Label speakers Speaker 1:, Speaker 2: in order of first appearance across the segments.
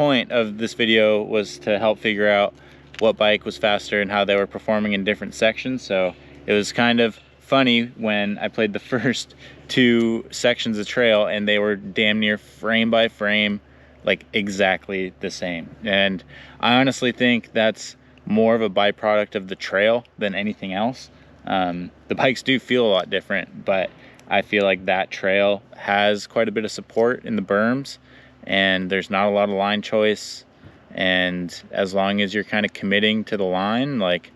Speaker 1: point of this video was to help figure out what bike was faster and how they were performing in different sections. So it was kind of funny when I played the first 2 sections of trail and they were damn near frame by frame, like exactly the same. And I honestly think that's more of a byproduct of the trail than anything else. The bikes do feel a lot different, but I feel like that trail has quite a bit of support in the berms and there's not a lot of line choice. And as long as you're kind of committing to the line, like,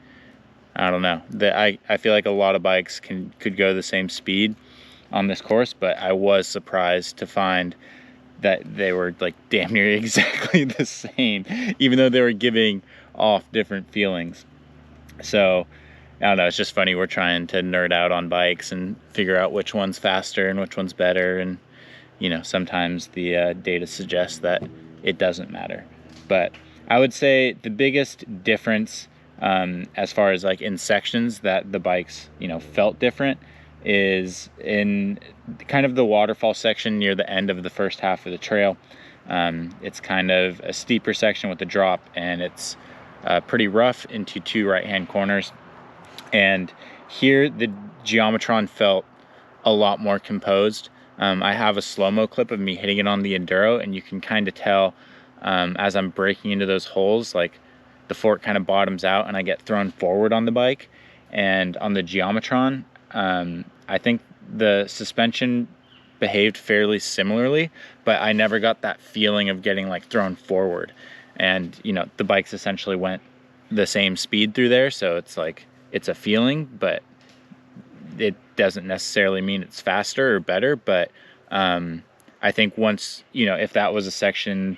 Speaker 1: I don't know, I feel like a lot of bikes could go the same speed on this course, but I was surprised to find that they were like damn near exactly the same, even though they were giving off different feelings. So I don't know, it's just funny. We're trying to nerd out on bikes and figure out which one's faster and which one's better. And, you know, sometimes the data suggests that it doesn't matter. But I would say the biggest difference as far as like in sections that the bikes, you know, felt different is in kind of the waterfall section near the end of the first half of the trail. It's kind of a steeper section with a drop, and it's pretty rough into 2 right-hand corners. And here the Geometron felt a lot more composed. I have a slow-mo clip of me hitting it on the Enduro, and you can kind of tell as I'm breaking into those holes, like the fork kind of bottoms out and I get thrown forward on the bike. And on the Geometron, I think the suspension behaved fairly similarly, but I never got that feeling of getting like thrown forward. And, you know, the bikes essentially went the same speed through there, so it's like, it's a feeling, but it doesn't necessarily mean it's faster or better. But I think once, you know, if that was a section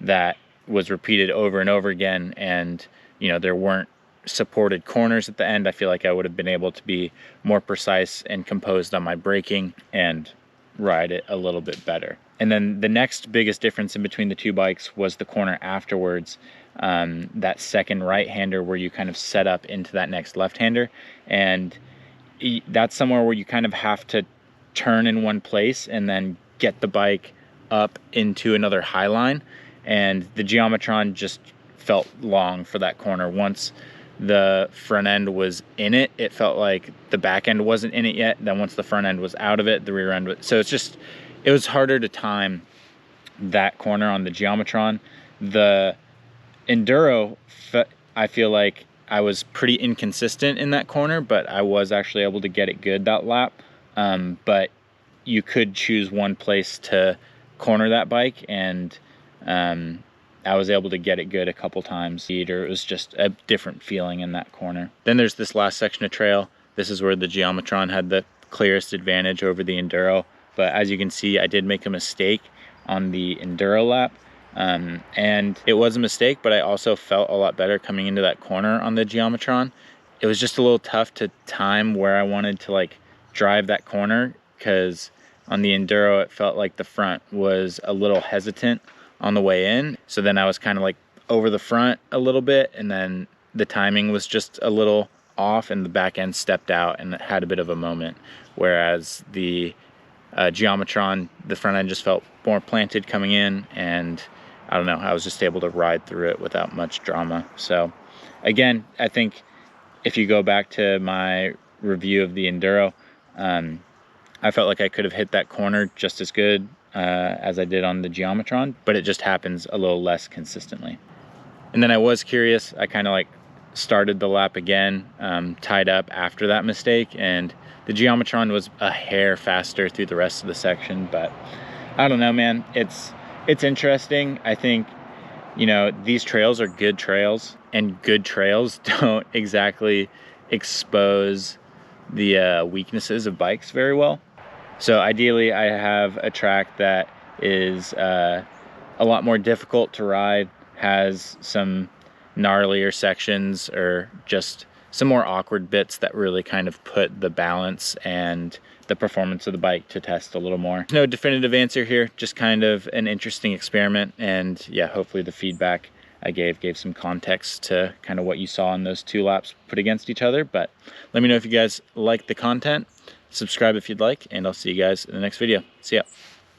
Speaker 1: that was repeated over and over again and, you know, there weren't supported corners at the end, I feel like I would have been able to be more precise and composed on my braking and ride it a little bit better. And then the next biggest difference in between the 2 bikes was the corner afterwards, that second right-hander where you kind of set up into that next left-hander. And that's somewhere where you kind of have to turn in one place and then get the bike up into another high line. And the Geometron just felt long for that corner. Once the front end was in it, it felt like the back end wasn't in it yet. Then once the front end was out of it, the rear end was, so it's just, it was harder to time that corner on the Geometron. The Enduro, I feel like I was pretty inconsistent in that corner, but I was actually able to get it good that lap. But you could choose one place to corner that bike, and I was able to get it good a couple times. It was just a different feeling in that corner. Then there's this last section of trail. This is where the Geometron had the clearest advantage over the Enduro. But as you can see, I did make a mistake on the Enduro lap. And it was a mistake, but I also felt a lot better coming into that corner on the Geometron. It was just a little tough to time where I wanted to like drive that corner, because on the Enduro, it felt like the front was a little hesitant on the way in. So then I was kind of like over the front a little bit, and then the timing was just a little off and the back end stepped out and it had a bit of a moment. Whereas the Geometron, the front end just felt more planted coming in, and I don't know, I was just able to ride through it without much drama. So again, I think if you go back to my review of the Enduro, I felt like I could have hit that corner just as good as I did on the Geometron, but it just happens a little less consistently. And then I was curious, I kind of like started the lap again, tied up after that mistake, and the Geometron was a hair faster through the rest of the section. But I don't know, man, it's interesting. I think, you know, these trails are good trails, and good trails don't exactly expose the weaknesses of bikes very well. So ideally I have a track that is a lot more difficult to ride, has some gnarlier sections, or just some more awkward bits that really kind of put the balance and the performance of the bike to test a little more. No definitive answer here, just kind of an interesting experiment. And yeah, hopefully the feedback I gave some context to kind of what you saw in those 2 laps put against each other. But let me know if you guys like the content. Subscribe if you'd like, and I'll see you guys in the next video. See ya.